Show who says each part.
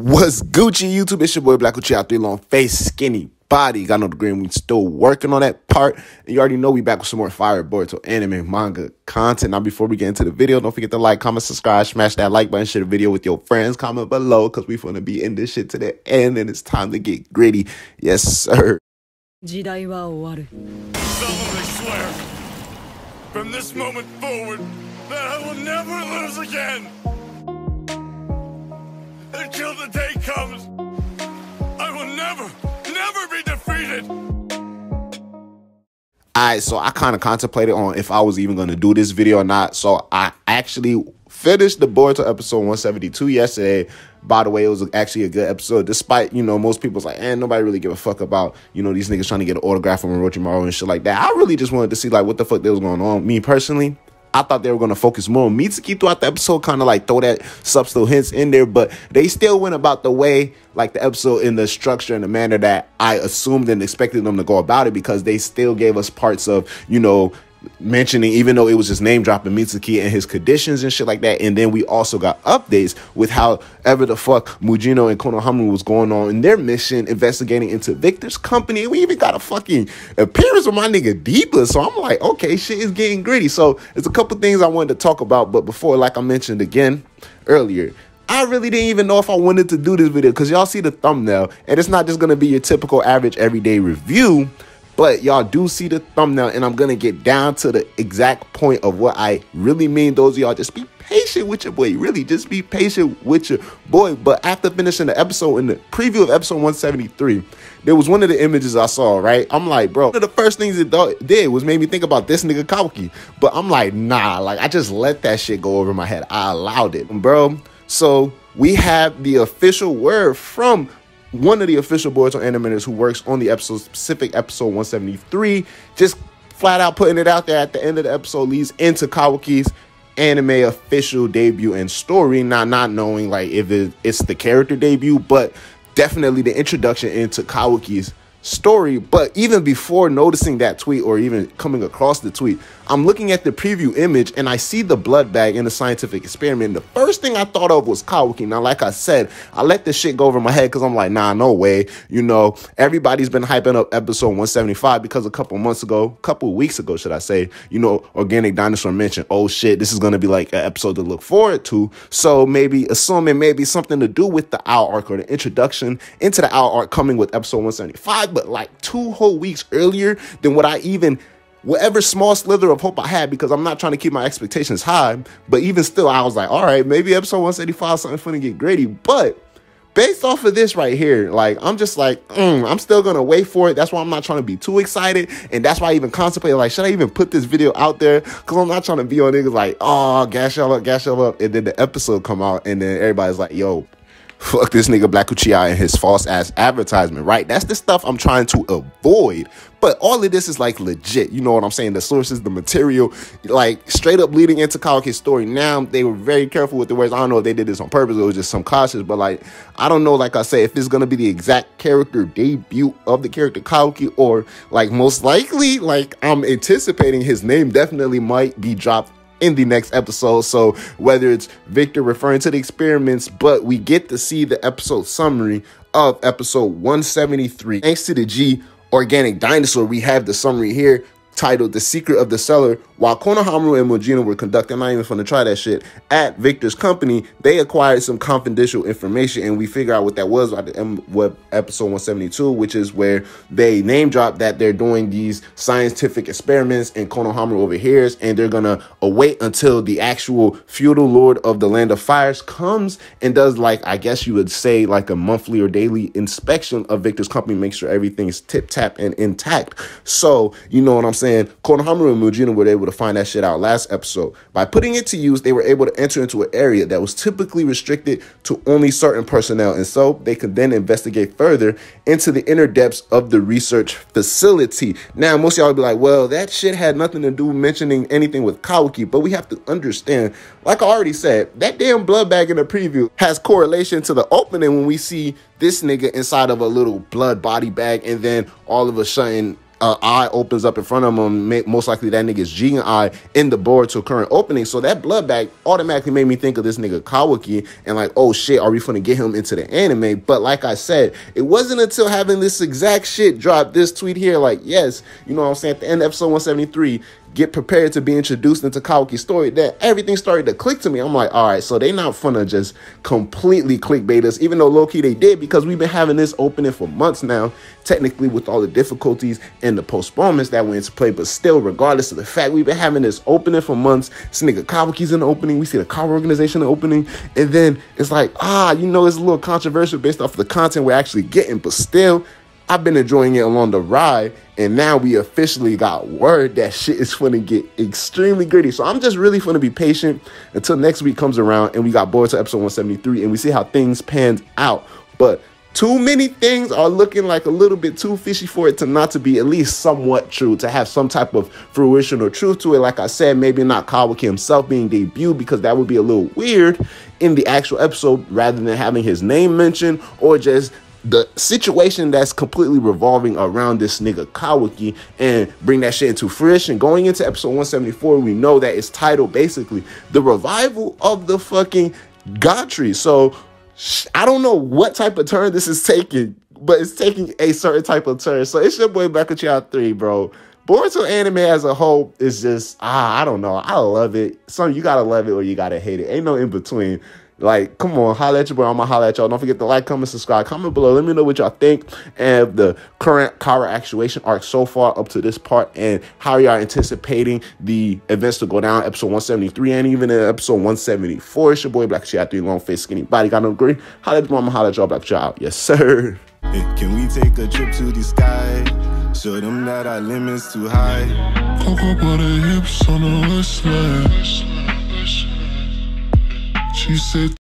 Speaker 1: What's Gucci YouTube? It's your boy Black Gucci out, 3 long face, skinny body. Got no degree, and we still working on that part. And you already know we back with some more fire Boruto anime manga content. Now before we get into the video, don't forget to like, comment, subscribe, smash that like button, share the video with your friends, comment below, because we finna be in this shit to the end and it's time to get gritty. Yes, sir.
Speaker 2: solemnly swear from this moment forward that I will never lose again. Until the day comes, I will never be defeated.
Speaker 1: Alright, so I kind of contemplated on if I was even going to do this video or not. So I actually finished the Boruto episode 172 yesterday. By the way, it was actually a good episode, despite, most people's like, nobody really give a fuck about, these niggas trying to get an autograph from Orochimaru and shit like that. I really just wanted to see, like, what the fuck that was going on. Me, personally, I thought they were going to focus more on Mitsuki throughout the episode, kind of like throw that subtle hints in there, but they still went about the way, like the episode in the structure and the manner that I assumed and expected them to go about it, because they still gave us parts of, mentioning, even though it was just name dropping Mitsuki and his conditions and shit like that. And then we also got updates with however the fuck Mujino and Konohamaru was going on in their mission, investigating into Victor's company. And we even got a fucking appearance of my nigga Deepa. So I'm like, okay, shit is getting gritty. So there's a couple things I wanted to talk about. But before, like I mentioned again earlier, I really didn't even know if I wanted to do this video, because y'all see the thumbnail, and it's not just going to be your typical average everyday review. But y'all do see the thumbnail, and I'm going to get down to the exact point of what I really mean. Those of y'all, just be patient with your boy. Really, just be patient with your boy. But after finishing the episode, in the preview of episode 173, there was one of the images I saw, right? I'm like, bro, one of the first things it did was made me think about this nigga Kawaki. But I'm like, nah, like, I just let that shit go over my head. I allowed it, bro. So we have the official word from one of the official Boruto animators who works on the episode, specific episode 173, just flat out putting it out there at the end of the episode, leads into Kawaki's anime official debut and story. Now, not knowing like if it's the character debut, but definitely the introduction into Kawaki's story. But even before noticing that tweet, or even coming across the tweet, I'm looking at the preview image and I see the blood bag in the scientific experiment. The first thing I thought of was Kawaki. Now, like I said, I let this shit go over my head because I'm like, nah, no way. Everybody's been hyping up episode 175 because a couple weeks ago, should I say, Organic Dinosaur mentioned, oh shit, this is going to be like an episode to look forward to. So maybe assuming maybe something to do with the OWL arc, or the introduction into the OWL arc coming with episode 175, but like 2 whole weeks earlier than what I even, whatever small slither of hope I had, because I'm not trying to keep my expectations high. But even still, I was like, all right, maybe episode 175 something's finna get gritty. But based off of this right here, like, I'm just like, I'm still gonna wait for it. That's why I'm not trying to be too excited, and that's why I even contemplated, like, should I even put this video out there? Because I'm not trying to be on niggas like, oh, gas y'all up, and then the episode come out, and then everybody's like, yo, fuck this nigga Black Uchiha and his false ass advertisement, right? That's the stuff I'm trying to avoid. But all of this is like legit, you know what I'm saying? The sources, the material, like straight up leading into Kawaki's story. Now, they were very careful with the words. I don't know if they did this on purpose or it was just some cautious, but like, I don't know, like I say, if it's gonna be the exact character debut of the character Kawaki, or like most likely, like I'm anticipating his name definitely might be dropped in the next episode. So whether it's Victor referring to the experiments, but we get to see the episode summary of episode 173. Thanks to the G Organic Dinosaur, we have the summary here titled The Secret of the Cellar. While Konohamaru and Mujino were conducting, I'm not even gonna try that shit, at Victor's company, they acquired some confidential information, and we figure out what that was at the end of episode 172, which is where they name drop that they're doing these scientific experiments, and Konohamaru overhears, and they're gonna await until the actual feudal lord of the Land of Fires comes and does, like, I guess you would say, like a monthly or daily inspection of Victor's company, make sure everything's tip-tap and intact. So, you know what I'm saying? Konohamaru and Mujino were able to find that shit out last episode. By putting it to use, they were able to enter into an area that was typically restricted to only certain personnel, and so they could then investigate further into the inner depths of the research facility. Now, most of y'all will be like, well, that shit had nothing to do mentioning anything with Kawaki, but we have to understand, like I already said, that damn blood bag in the preview has correlation to the opening when we see this nigga inside of a little blood body bag, and then all of a sudden eye opens up in front of him. Most likely that nigga's Jigen eye in the Boruto current opening. So that blood bag automatically made me think of this nigga Kawaki and like, oh shit, are we finna get him into the anime? But like I said, it wasn't until having this exact shit drop this tweet here, like, yes, you know what I'm saying, at the end of episode 173, get prepared to be introduced into Kawaki's story, that everything started to click to me. I'm like, all right, so they not finna just completely clickbait us, even though low-key they did, because we've been having this opening for months now, technically with all the difficulties and the postponements that went into play, but still, regardless of the fact, we've been having this opening for months. This nigga Kawaki's in the opening, we see the Kawa organization in the opening, and then it's like, you know, it's a little controversial based off the content we're actually getting, but still, I've been enjoying it along the ride, and now we officially got word that shit is finna get extremely gritty. So I'm just really finna be patient until next week comes around and we got Boruto episode 173 and we see how things panned out. But too many things are looking like a little bit too fishy for it to not to be at least somewhat true, to have some type of fruition or truth to it. Like I said, maybe not Kawaki himself being debuted, because that would be a little weird in the actual episode, rather than having his name mentioned, or just the situation that's completely revolving around this nigga Kawaki, and bring that shit into fruition. Going into episode 174, we know that it's titled basically the revival of the fucking God Tree. So I don't know what type of turn this is taking, but it's taking a certain type of turn. So it's your boy Black with y'all 3, bro. Boruto anime as a whole is just, I don't know. I love it. You gotta love it or you gotta hate it. Ain't no in between. Like, come on, holla at your boy. I'm gonna holla at y'all. Don't forget to like, comment, subscribe. Comment below. Let me know what y'all think of the current Kara actuation arc so far up to this part, and how y'all anticipating the events to go down episode 173 and even in episode 174. It's your boy Black Shot 3, long face, skinny body. Got no green. Holla at your boy. I'm gonna holla at y'all. Black Shot. Yes, sir.
Speaker 2: Hey, can we take a trip to the sky? Show them that our limit's too high. Cocoa butter hips on the wristlet. She said